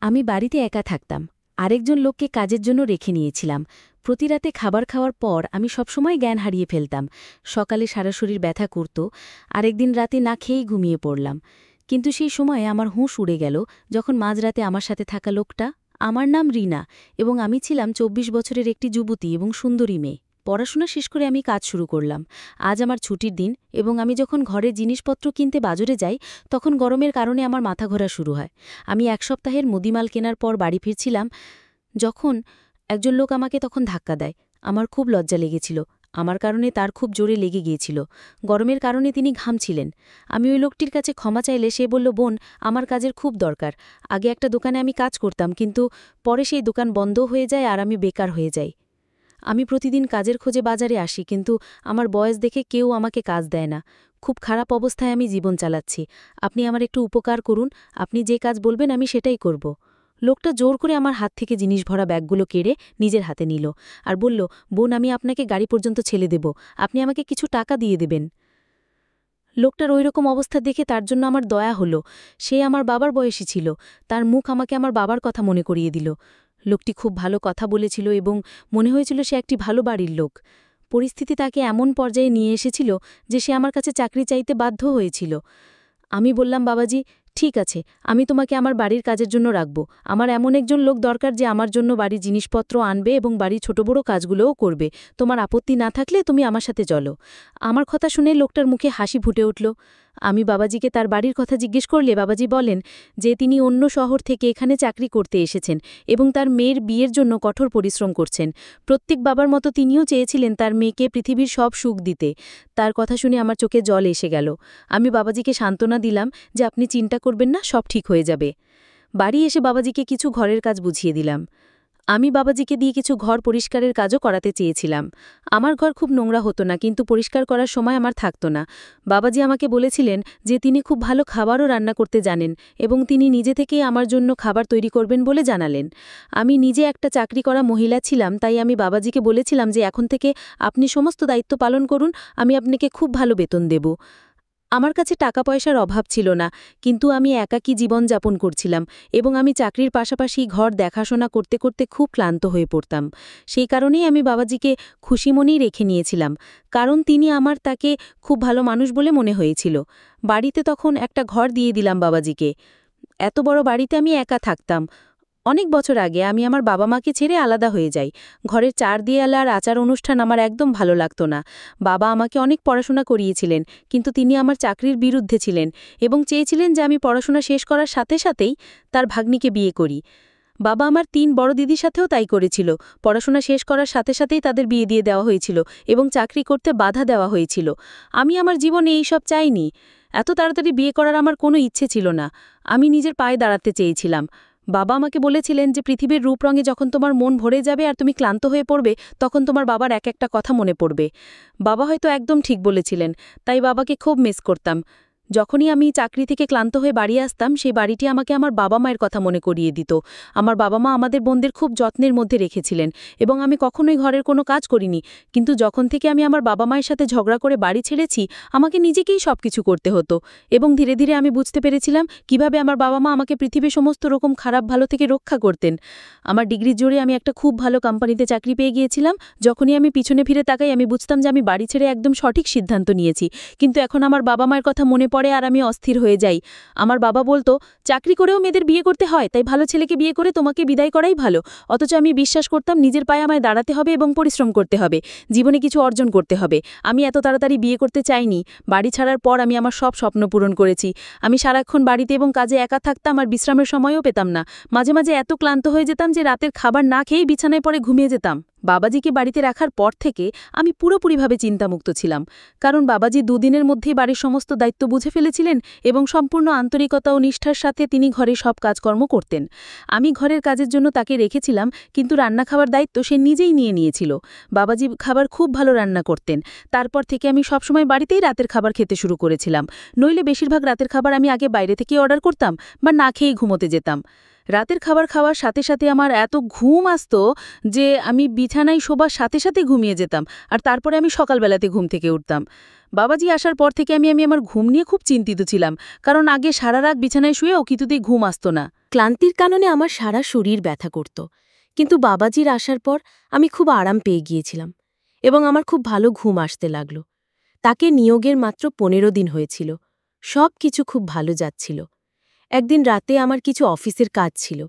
আমি বাড়িতে একা থাকতাম। আরেকজন লোককে কাজের জন্য রেখে নিয়েছিলাম। প্রতি রাতে খাবার খাওয়ার পর আমি সবসময় জ্ঞান হারিয়ে ফেলতাম। সকালে সারা শরীর ব্যথা করত। আরেকদিন রাতে না খেয়েই ঘুমিয়ে পড়লাম। কিন্তু সেই সময়ে আমার হুঁশ উড়ে গেল যখন মাঝরাতে আমার সাথে থাকা লোকটা। আমার নাম রিনা এবং আমি ছিলাম ২৪ বছরের একটি যুবতী এবং সুন্দরী মেয়ে। পড়াশোনা শেষ করে আমি কাজ শুরু করলাম। আজ আমার ছুটির দিন এবং আমি যখন ঘরের জিনিসপত্র কিনতে বাজারে যাই তখন গরমের কারণে আমার মাথা ঘোরা শুরু হয়। আমি ১ সপ্তাহের মুদিমাল কেনার পর বাড়ি ফিরছিলাম যখন একজন লোক আমাকে তখন ধাক্কা দেয়। আমার খুব লজ্জা লেগেছিল। আমার কারণে তার খুব জোরে লেগে গিয়েছিল। গরমের কারণে তিনি ঘামছিলেন। আমি ওই লোকটির কাছে ক্ষমা চাইলে সে বলল, বোন, আমার কাজের খুব দরকার। আগে একটা দোকানে আমি কাজ করতাম, কিন্তু পরে সেই দোকান বন্ধ হয়ে যায় আর আমি বেকার হয়ে যাই। আমি প্রতিদিন কাজের খোঁজে বাজারে আসি, কিন্তু আমার বয়স দেখে কেউ আমাকে কাজ দেয় না। খুব খারাপ অবস্থায় আমি জীবন চালাচ্ছি। আপনি আমার একটু উপকার করুন। আপনি যে কাজ বলবেন আমি সেটাই করব। লোকটা জোর করে আমার হাত থেকে জিনিস ভরা ব্যাগগুলো কেড়ে নিজের হাতে নিল আর বলল, বোন, আমি আপনাকে গাড়ি পর্যন্ত ছেড়ে দেব। আপনি আমাকে কিছু টাকা দিয়ে দেবেন। লোকটার ওইরকম অবস্থা দেখে তার জন্য আমার দয়া হলো। সে আমার বাবার বয়সী ছিল। তার মুখ আমাকে আমার বাবার কথা মনে করিয়ে দিল। লোকটি খুব ভালো কথা বলেছিল এবং মনে হয়েছিল সে একটি ভালো বাড়ির লোক। পরিস্থিতি তাকে এমন পর্যায়ে নিয়ে এসেছিল যে সে আমার কাছে চাকরি চাইতে বাধ্য হয়েছিল। আমি বললাম, বাবাজি, ঠিক আছে, আমি তোমাকে আমার বাড়ির কাজের জন্য রাখব। আমার এমন একজন লোক দরকার যে আমার জন্য বাড়ির জিনিসপত্র আনবে এবং বাড়ির ছোট বড় কাজগুলোও করবে। তোমার আপত্তি না থাকলে তুমি আমার সাথে চলো। আমার কথা শুনে লোকটার মুখে হাসি ফুটে উঠল। আমি বাবাজিকে তার বাড়ির কথা জিজ্ঞেস করলে বাবাজি বলেন যে তিনি অন্য শহর থেকে এখানে চাকরি করতে এসেছেন এবং তার মেয়ের বিয়ের জন্য কঠোর পরিশ্রম করছেন। প্রত্যেক বাবার মতো তিনিও চেয়েছিলেন তার মেয়েকে পৃথিবীর সব সুখ দিতে। তার কথা শুনে আমার চোখে জল এসে গেল। আমি বাবাজিকে সান্ত্বনা দিলাম যে আপনি চিন্তা করবেন না, সব ঠিক হয়ে যাবে। বাড়ি এসে বাবাজিকে কিছু ঘরের কাজ বুঝিয়ে দিলাম। আমি বাবাজিকে দিয়ে কিছু ঘর পরিষ্কারের কাজও করাতে চেয়েছিলাম। আমার ঘর খুব নোংরা হতো না, কিন্তু পরিষ্কার করার সময় আমার থাকত না। বাবাজি আমাকে বলেছিলেন যে তিনি খুব ভালো খাবারও রান্না করতে জানেন এবং তিনি নিজে থেকেই আমার জন্য খাবার তৈরি করবেন বলে জানালেন। আমি নিজে একটা চাকরি করা মহিলা ছিলাম, তাই আমি বাবাজিকে বলেছিলাম যে এখন থেকে আপনি সমস্ত দায়িত্ব পালন করুন, আমি আপনাকে খুব ভালো বেতন দেব। আমার কাছে টাকা পয়সার অভাব ছিল না, কিন্তু আমি একাকী জীবনযাপন করছিলাম এবং আমি চাকরির পাশাপাশি ঘর দেখাশোনা করতে করতে খুব ক্লান্ত হয়ে পড়তাম। সেই কারণেই আমি বাবাজিকে খুশি মনেই রেখে নিয়েছিলাম, কারণ তিনি আমার তাকে খুব ভালো মানুষ বলে মনে হয়েছিল। বাড়িতে তখন একটা ঘর দিয়ে দিলাম বাবাজিকে। এত বড় বাড়িতে আমি একা থাকতাম। অনেক বছর আগে আমি আমার বাবা মাকে ছেড়ে আলাদা হয়ে যাই। ঘরের চার দেয়াল আর আচার অনুষ্ঠান আমার একদম ভালো লাগতো না। বাবা আমাকে অনেক পড়াশোনা করিয়েছিলেন, কিন্তু তিনি আমার চাকরির বিরুদ্ধে ছিলেন এবং চেয়েছিলেন যে আমি পড়াশোনা শেষ করার সাথে সাথেই তার ভাগ্নিকে বিয়ে করি। বাবা আমার ৩ বড় দিদির সাথেও তাই করেছিল। পড়াশোনা শেষ করার সাথে সাথেই তাদের বিয়ে দিয়ে দেওয়া হয়েছিল এবং চাকরি করতে বাধা দেওয়া হয়েছিল। আমি আমার জীবনে এইসব চাইনি। এত তাড়াতাড়ি বিয়ে করার আমার কোনো ইচ্ছে ছিল না। আমি নিজের পায়ে দাঁড়াতে চেয়েছিলাম। বাবা আমাকে বলেছিলেন যে পৃথিবীর রূপরঙে যখন তোমার মন ভরে যাবে আর তুমি ক্লান্ত হয়ে পড়বে, তখন তোমার বাবার এক একটা কথা মনে পড়বে। বাবা হয়তো একদম ঠিক বলেছিলেন, তাই বাবাকে খুব মিস করতাম। যখনই আমি চাকরি থেকে ক্লান্ত হয়ে বাড়ি আসতাম, সেই বাড়িটি আমাকে আমার বাবা মায়ের কথা মনে করিয়ে দিত। আমার বাবা মা আমাদের বোনদের খুব যত্নের মধ্যে রেখেছিলেন এবং আমি কখনোই ঘরের কোনো কাজ করিনি। কিন্তু যখন থেকে আমি আমার বাবা মায়ের সাথে ঝগড়া করে বাড়ি ছেড়েছি, আমাকে নিজেকেই সবকিছু করতে হতো এবং ধীরে ধীরে আমি বুঝতে পেরেছিলাম কিভাবে আমার বাবা মা আমাকে পৃথিবীর সমস্ত রকম খারাপ ভালো থেকে রক্ষা করতেন। আমার ডিগ্রির জোরে আমি একটা খুব ভালো কোম্পানিতে চাকরি পেয়ে গিয়েছিলাম। যখনই আমি পিছনে ফিরে তাকাই, আমি বুঝতাম যে আমি বাড়ি ছেড়ে একদম সঠিক সিদ্ধান্ত নিয়েছি। কিন্তু এখন আমার বাবা মায়ের কথা মনে পড়ে আর আমি অস্থির হয়ে যাই। আমার বাবা বলতো, চাকরি করেও মেয়েদের বিয়ে করতে হয়, তাই ভালো ছেলেকে বিয়ে করে তোমাকে বিদায় করাই ভালো। অথচ আমি বিশ্বাস করতাম নিজের পায়ে আমায় দাঁড়াতে হবে এবং পরিশ্রম করতে হবে, জীবনে কিছু অর্জন করতে হবে। আমি এত তাড়াতাড়ি বিয়ে করতে চাইনি। বাড়ি ছাড়ার পর আমি আমার সব স্বপ্ন পূরণ করেছি। আমি সারাক্ষণ বাড়িতে এবং কাজে একা থাকতাম আর বিশ্রামের সময়ও পেতাম না। মাঝে মাঝে এত ক্লান্ত হয়ে যেতাম যে রাতের খাবার না খেয়েই বিছানায় পড়ে ঘুমিয়ে যেতাম। বাবাজিকে বাড়িতে রাখার পর থেকে আমি পুরোপুরিভাবে চিন্তামুক্ত ছিলাম, কারণ বাবাজি দুদিনের মধ্যেই বাড়ির সমস্ত দায়িত্ব বুঝে ফেলেছিলেন এবং সম্পূর্ণ আন্তরিকতা ও নিষ্ঠার সাথে তিনি ঘরে সব কাজকর্ম করতেন। আমি ঘরের কাজের জন্য তাকে রেখেছিলাম, কিন্তু রান্না খাওয়ার দায়িত্ব সে নিজেই নিয়ে নিয়েছিল। বাবাজি খাবার খুব ভালো রান্না করতেন। তারপর থেকে আমি সবসময় বাড়িতেই রাতের খাবার খেতে শুরু করেছিলাম। নইলে বেশিরভাগ রাতের খাবার আমি আগে বাইরে থেকেই অর্ডার করতাম বা না খেয়েই ঘুমোতে যেতাম। রাতের খাবার খাওয়ার সাথে সাথে আমার এত ঘুম আসতো যে আমি বিছানায় শোবার সাথে সাথে ঘুমিয়ে যেতাম, আর তারপরে আমি সকালবেলাতে ঘুম থেকে উঠতাম। বাবাজি আসার পর থেকে আমি আমার ঘুম নিয়ে খুব চিন্তিত ছিলাম, কারণ আগে সারা রাত বিছানায় শুয়েও কিছুতেই ঘুম আসতো না। ক্লান্তির কারণে আমার সারা শরীর ব্যথা করত, কিন্তু বাবাজির আসার পর আমি খুব আরাম পেয়ে গিয়েছিলাম এবং আমার খুব ভালো ঘুম আসতে লাগল। তাকে নিয়োগের মাত্র ১৫ দিন হয়েছিল। সব কিছু খুব ভালো যাচ্ছিল। একদিন রাতে আমার কিছু অফিসের কাজ ছিল,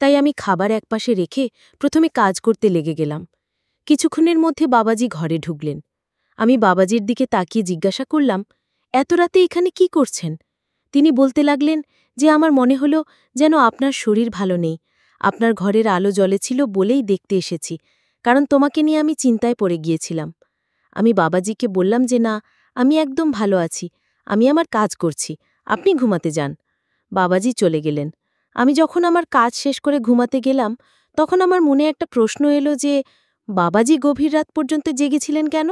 তাই আমি খাবার একপাশে রেখে প্রথমে কাজ করতে লেগে গেলাম। কিছুক্ষণের মধ্যে বাবাজি ঘরে ঢুকলেন। আমি বাবাজির দিকে তাকিয়ে জিজ্ঞাসা করলাম, এত রাতে এখানে কি করছেন? তিনি বলতে লাগলেন যে আমার মনে হলো যেন আপনার শরীর ভালো নেই, আপনার ঘরের আলো জ্বলেছিল বলেই দেখতে এসেছি, কারণ তোমাকে নিয়ে আমি চিন্তায় পড়ে গিয়েছিলাম। আমি বাবাজিকে বললাম যে না, আমি একদম ভালো আছি, আমি আমার কাজ করছি, আপনি ঘুমাতে যান। বাবাজি চলে গেলেন। আমি যখন আমার কাজ শেষ করে ঘুমাতে গেলাম, তখন আমার মনে একটা প্রশ্ন এলো যে বাবাজি গভীর রাত পর্যন্ত জেগেছিলেন কেন,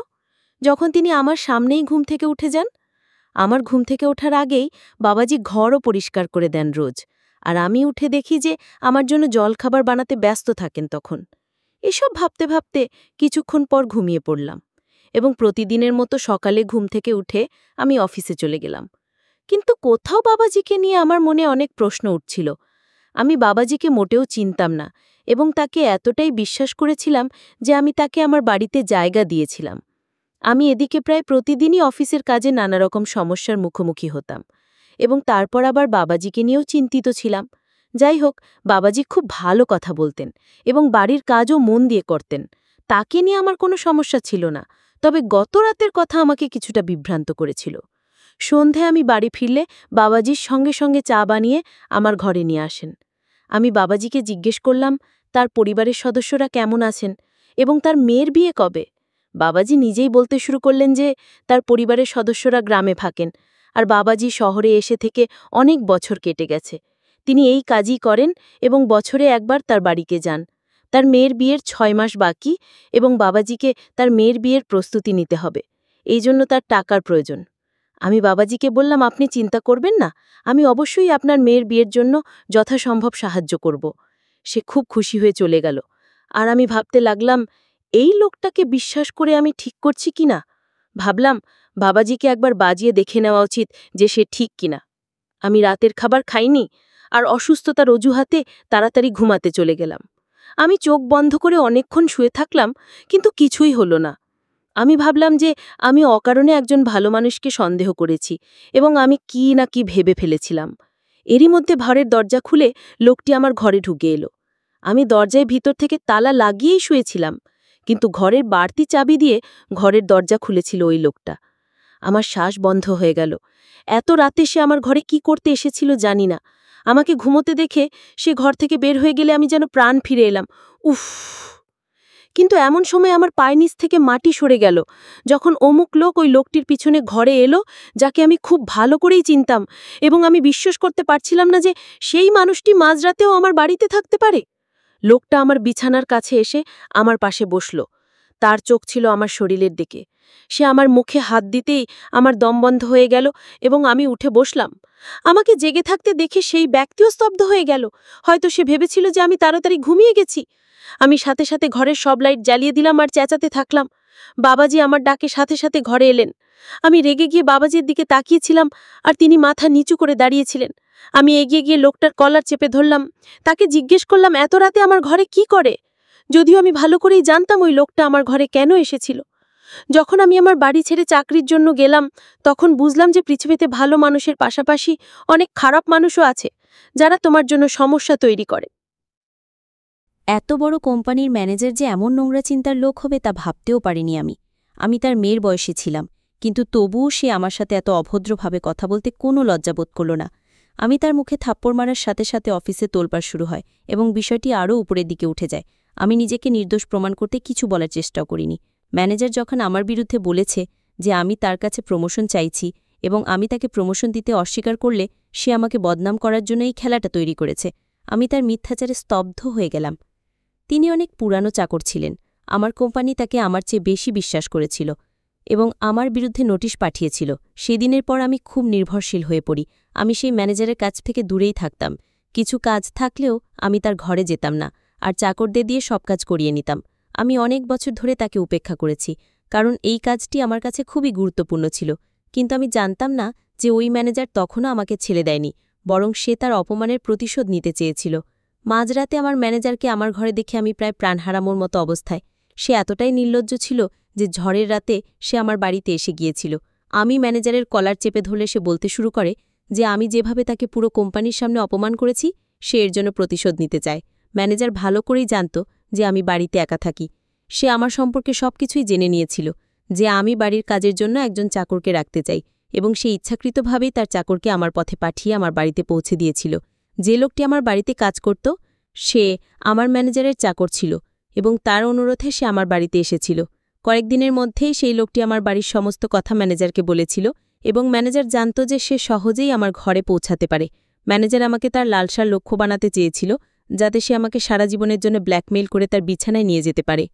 যখন তিনি আমার সামনেই ঘুম থেকে উঠে যান? আমার ঘুম থেকে ওঠার আগেই বাবাজি ঘরও পরিষ্কার করে দেন রোজ, আর আমি উঠে দেখি যে আমার জন্য জলখাবার বানাতে ব্যস্ত থাকেন তখন। এসব ভাবতে ভাবতে কিছুক্ষণ পর ঘুমিয়ে পড়লাম এবং প্রতিদিনের মতো সকালে ঘুম থেকে উঠে আমি অফিসে চলে গেলাম। কিন্তু কোথাও বাবাজিকে নিয়ে আমার মনে অনেক প্রশ্ন উঠছিল। আমি বাবাজিকে মোটেও চিনতাম না এবং তাকে এতটাই বিশ্বাস করেছিলাম যে আমি তাকে আমার বাড়িতে জায়গা দিয়েছিলাম। আমি এদিকে প্রায় প্রতিদিনই অফিসের কাজে নানা রকম সমস্যার মুখোমুখি হতাম এবং তারপর আবার বাবাজিকে নিয়েও চিন্তিত ছিলাম। যাই হোক, বাবাজি খুব ভালো কথা বলতেন এবং বাড়ির কাজও মন দিয়ে করতেন। তাকে নিয়ে আমার কোনো সমস্যা ছিল না, তবে গত রাতের কথা আমাকে কিছুটা বিভ্রান্ত করেছিল। সন্ধ্যায় আমি বাড়ি ফিরলে বাবাজির সঙ্গে সঙ্গে চা বানিয়ে আমার ঘরে নিয়ে আসেন। আমি বাবাজিকে জিজ্ঞেস করলাম তার পরিবারের সদস্যরা কেমন আছেন এবং তার মেয়ের বিয়ে কবে। বাবাজি নিজেই বলতে শুরু করলেন যে তার পরিবারের সদস্যরা গ্রামে থাকেন, আর বাবাজি শহরে এসে থেকে অনেক বছর কেটে গেছে। তিনি এই কাজই করেন এবং বছরে একবার তার বাড়িতে যান। তার মেয়ের বিয়ের ৬ মাস বাকি এবং বাবাজিকে তার মেয়ের বিয়ের প্রস্তুতি নিতে হবে, এই জন্য তার টাকার প্রয়োজন। আমি বাবাজিকে বললাম, আপনি চিন্তা করবেন না, আমি অবশ্যই আপনার মেয়ের বিয়ের জন্য যথাসম্ভব সাহায্য করব। সে খুব খুশি হয়ে চলে গেল, আর আমি ভাবতে লাগলাম এই লোকটাকে বিশ্বাস করে আমি ঠিক করছি কিনা। ভাবলাম বাবাজিকে একবার বাজিয়ে দেখে নেওয়া উচিত যে সে ঠিক কিনা। আমি রাতের খাবার খাইনি আর অসুস্থতার অজুহাতে তাড়াতাড়ি ঘুমাতে চলে গেলাম। আমি চোখ বন্ধ করে অনেকক্ষণ শুয়ে থাকলাম, কিন্তু কিছুই হলো না। আমি ভাবলাম যে আমি অকারণে একজন ভালো মানুষকে সন্দেহ করেছি এবং আমি কি না কি ভেবে ফেলেছিলাম। এরই মধ্যে ঘরের দরজা খুলে লোকটি আমার ঘরে ঢুকে এলো। আমি দরজায় ভিতর থেকে তালা লাগিয়েই শুয়েছিলাম, কিন্তু ঘরের বাড়তি চাবি দিয়ে ঘরের দরজা খুলেছিল ওই লোকটা। আমার শ্বাস বন্ধ হয়ে গেল। এত রাতে সে আমার ঘরে কি করতে এসেছিল জানি না। আমাকে ঘুমোতে দেখে সে ঘর থেকে বের হয়ে গেলে আমি যেন প্রাণ ফিরে এলাম। উফ! কিন্তু এমন সময় আমার পায়ের নিচ থেকে মাটি সরে গেল, যখন অমুক লোক ওই লোকটির পিছনে ঘরে এলো, যাকে আমি খুব ভালো করেই চিনতাম, এবং আমি বিশ্বাস করতে পারছিলাম না যে সেই মানুষটি মাঝরাতেও আমার বাড়িতে থাকতে পারে। লোকটা আমার বিছানার কাছে এসে আমার পাশে বসল। তার চোখ ছিল আমার শরীরের দিকে। সে আমার মুখে হাত দিতেই আমার দম বন্ধ হয়ে গেল এবং আমি উঠে বসলাম। আমাকে জেগে থাকতে দেখে সেই ব্যক্তিও স্তব্ধ হয়ে গেল। হয়তো সে ভেবেছিল যে আমি তাড়াতাড়ি ঘুমিয়ে গেছি। আমি সাথে সাথে ঘরের সব লাইট জ্বালিয়ে দিলাম আর চেঁচাতে থাকলাম। বাবাজি আমার ডাকে সাথে সাথে ঘরে এলেন। আমি রেগে গিয়ে বাবাজির দিকে তাকিয়েছিলাম, আর তিনি মাথা নিচু করে দাঁড়িয়েছিলেন। আমি এগিয়ে গিয়ে লোকটার কলার চেপে ধরলাম। তাকে জিজ্ঞেস করলাম এত রাতে আমার ঘরে কি করে, যদিও আমি ভালো করেই জানতাম ওই লোকটা আমার ঘরে কেন এসেছিল। যখন আমি আমার বাড়ি ছেড়ে চাকরির জন্য গেলাম, তখন বুঝলাম যে পৃথিবীতে ভালো মানুষের পাশাপাশি অনেক খারাপ মানুষও আছে, যারা তোমার জন্য সমস্যা তৈরি করে। এত বড় কোম্পানির ম্যানেজার যে এমন নোংরা চিন্তার লোক হবে তা ভাবতেও পারিনি আমি। আমি তার মেয়ের বয়সী ছিলাম, কিন্তু তবুও সে আমার সাথে এত অভদ্রভাবে কথা বলতে কোনো লজ্জাবোধ করল না। আমি তার মুখে থাপ্পড় মারার সাথে সাথে অফিসে তোলপাড় শুরু হয় এবং বিষয়টি আরও উপরের দিকে উঠে যায়। আমি নিজেকে নির্দোষ প্রমাণ করতে কিছু বলার চেষ্টাও করিনি। ম্যানেজার যখন আমার বিরুদ্ধে বলেছে যে আমি তার কাছে প্রমোশন চাইছি এবং আমি তাকে প্রমোশন দিতে অস্বীকার করলে সে আমাকে বদনাম করার জন্য এই খেলাটা তৈরি করেছে, আমি তার মিথ্যাচারে স্তব্ধ হয়ে গেলাম। তিনি অনেক পুরানো চাকর ছিলেন। আমার কোম্পানি তাকে আমার চেয়ে বেশি বিশ্বাস করেছিল এবং আমার বিরুদ্ধে নোটিশ পাঠিয়েছিল। সেদিনের পর আমি খুব নির্ভরশীল হয়ে পড়ি। আমি সেই ম্যানেজারের কাছ থেকে দূরেই থাকতাম, কিছু কাজ থাকলেও আমি তার ঘরে যেতাম না আর চাকরদের দিয়ে সব কাজ করিয়ে নিতাম। আমি অনেক বছর ধরে তাকে উপেক্ষা করেছি, কারণ এই কাজটি আমার কাছে খুবই গুরুত্বপূর্ণ ছিল। কিন্তু আমি জানতাম না যে ওই ম্যানেজার তখনও আমাকে ছেড়ে দেয়নি, বরং সে তার অপমানের প্রতিশোধ নিতে চেয়েছিল। মাঝরাতে আমার ম্যানেজারকে আমার ঘরে দেখে আমি প্রায় প্রাণ হারানোর মতো অবস্থায়। সে এতটাই নির্লজ্জ ছিল যে ঝড়ের রাতে সে আমার বাড়িতে এসে গিয়েছিল। আমি ম্যানেজারের কলার চেপে ধরলে সে বলতে শুরু করে যে আমি যেভাবে তাকে পুরো কোম্পানির সামনে অপমান করেছি সে এর জন্য প্রতিশোধ নিতে চায়। ম্যানেজার ভালো করেই জানত যে আমি বাড়িতে একা থাকি। সে আমার সম্পর্কে সবকিছুই জেনে নিয়েছিল, যে আমি বাড়ির কাজের জন্য একজন চাকরকে রাখতে চাই, এবং সে ইচ্ছাকৃতভাবেই তার চাকরকে আমার পথে পাঠিয়ে আমার বাড়িতে পৌঁছে দিয়েছিল। যে লোকটি আমার বাড়িতে কাজ করত সে আমার ম্যানেজারের চাকর ছিল, এবং তার অনুরোধে সে আমার বাড়িতে এসেছিল। কয়েকদিনের মধ্যেই সেই লোকটি আমার বাড়ির সমস্ত কথা ম্যানেজারকে বলেছিল, এবং ম্যানেজার জানত যে সে সহজেই আমার ঘরে পৌঁছাতে পারে। ম্যানেজার আমাকে তার লালসার লক্ষ্য বানাতে চেয়েছিল, যাতে সে আমাকে সারা জীবনের জন্য ব্ল্যাকমেইল করে তার বিছানায় নিয়ে যেতে পারে।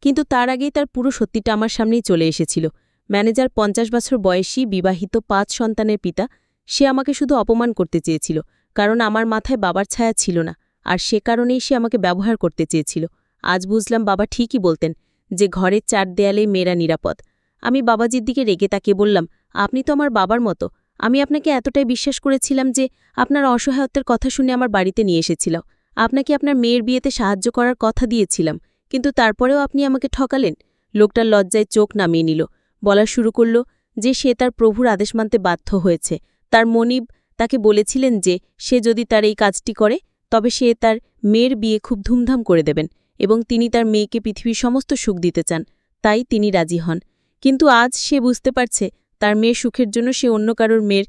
কিন্তু তার আগেই তার পুরো সত্যিটা আমার সামনেই চলে এসেছিল। ম্যানেজার 50 বছর বয়সী, বিবাহিত, 5 সন্তানের পিতা। সে আমাকে শুধু অপমান করতে চেয়েছিল, কারণ আমার মাথায় বাবার ছায়া ছিল না, আর সে কারণেই সে আমাকে ব্যবহার করতে চেয়েছিল। আজ বুঝলাম বাবা ঠিকই বলতেন যে ঘরের 4 দেয়ালেই মেয়েরা নিরাপদ। আমি বাবাজির দিকে রেগে তাকিয়ে বললাম, আপনি তো আমার বাবার মতো। আমি আপনাকে এতটাই বিশ্বাস করেছিলাম যে আপনার অসহায়ত্বের কথা শুনে আমার বাড়িতে নিয়ে এসেছিলাম। আপনাকে আপনার মেয়ের বিয়েতে সাহায্য করার কথা দিয়েছিলাম, কিন্তু তারপরেও আপনি আমাকে ঠকালেন। লোকটা লজ্জায় চোখ নামিয়ে নিল। বলা শুরু করল যে সে তার প্রভুর আদেশ মানতে বাধ্য হয়েছে। তার মনিব তাকে বলেছিলেন যে সে যদি তার এই কাজটি করে তবে সে তার মেয়ের বিয়ে খুব ধুমধাম করে দেবেন, এবং তিনি তার মেয়েকে পৃথিবীর সমস্ত সুখ দিতে চান, তাই তিনি রাজি হন। কিন্তু আজ সে বুঝতে পারছে তার মেয়ের সুখের জন্য সে অন্য কারোর মেয়ের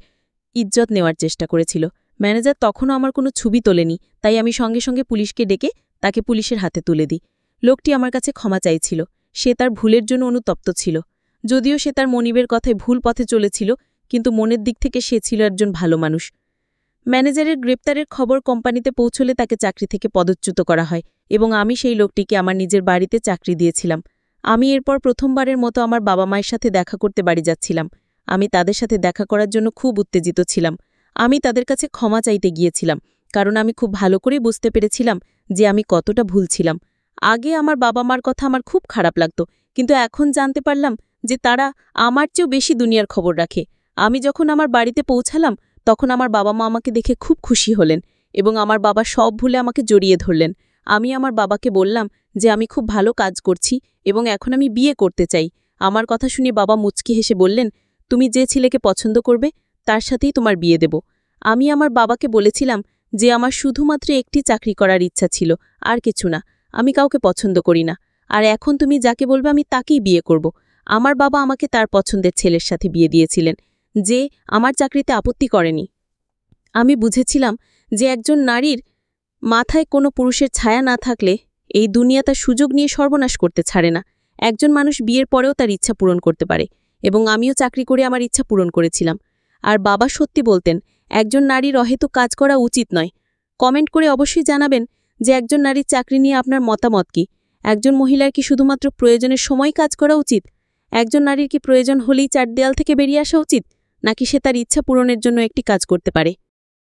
ইজ্জত নেওয়ার চেষ্টা করেছিল। ম্যানেজার তখনও আমার কোনো ছবি তোলেনি, তাই আমি সঙ্গে সঙ্গে পুলিশকে ডেকে তাকে পুলিশের হাতে তুলে দিই। লোকটি আমার কাছে ক্ষমা চাইছিল। সে তার ভুলের জন্য অনুতপ্ত ছিল। যদিও সে তার মনিবের কথায় ভুল পথে চলেছিল, কিন্তু মনের দিক থেকে সে ছিল একজন ভালো মানুষ। ম্যানেজারের গ্রেপ্তারের খবর কোম্পানিতে পৌঁছলে তাকে চাকরি থেকে পদচ্যুত করা হয়, এবং আমি সেই লোকটিকে আমার নিজের বাড়িতে চাকরি দিয়েছিলাম। আমি এরপর প্রথমবারের মতো আমার বাবা মায়ের সাথে দেখা করতে বাড়ি যাচ্ছিলাম। আমি তাদের সাথে দেখা করার জন্য খুব উত্তেজিত ছিলাম। আমি তাদের কাছে ক্ষমা চাইতে গিয়েছিলাম, কারণ আমি খুব ভালো করেই বুঝতে পেরেছিলাম যে আমি কতটা ভুল ছিলাম। আগে আমার বাবা মার কথা আমার খুব খারাপ লাগত, কিন্তু এখন জানতে পারলাম যে তারা আমার চেয়েও বেশি দুনিয়ার খবর রাখে। আমি যখন আমার বাড়িতে পৌঁছালাম তখন আমার বাবা মা আমাকে দেখে খুব খুশি হলেন, এবং আমার বাবা সব ভুলে আমাকে জড়িয়ে ধরলেন। আমি আমার বাবাকে বললাম যে আমি খুব ভালো কাজ করছি এবং এখন আমি বিয়ে করতে চাই। আমার কথা শুনে বাবা মুচকি হেসে বললেন, তুমি যে ছেলেকে পছন্দ করবে তার সাথেই তোমার বিয়ে দেব। আমি আমার বাবাকে বলেছিলাম যে আমার শুধুমাত্র একটি চাকরি করার ইচ্ছা ছিল, আর কিছু না। আমি কাউকে পছন্দ করি না, আর এখন তুমি যাকে বলবে আমি তাকেই বিয়ে করব। আমার বাবা আমাকে তার পছন্দের ছেলের সাথে বিয়ে দিয়েছিলেন, যে আমার চাকরিতে আপত্তি করেনি। আমি বুঝেছিলাম যে একজন নারীর মাথায় কোনো পুরুষের ছায়া না থাকলে এই দুনিয়া তার সুযোগ নিয়ে সর্বনাশ করতে ছাড়ে না। একজন মানুষ বিয়ের পরেও তার ইচ্ছা পূরণ করতে পারে, এবং আমিও চাকরি করে আমার ইচ্ছা পূরণ করেছিলাম। আর বাবা সত্যি বলতেন, একজন নারীর অহেতুক কাজ করা উচিত নয়। কমেন্ট করে অবশ্যই জানাবেন যে একজন নারীর চাকরি নিয়ে আপনার মতামত কি। একজন মহিলার কি শুধুমাত্র প্রয়োজনের সময় কাজ করা উচিত? একজন নারীর কি প্রয়োজন হলেই 4 দেয়াল থেকে বেরিয়ে আসা উচিত, নাকি সে তার ইচ্ছা পূরণের জন্য একটি কাজ করতে পারে?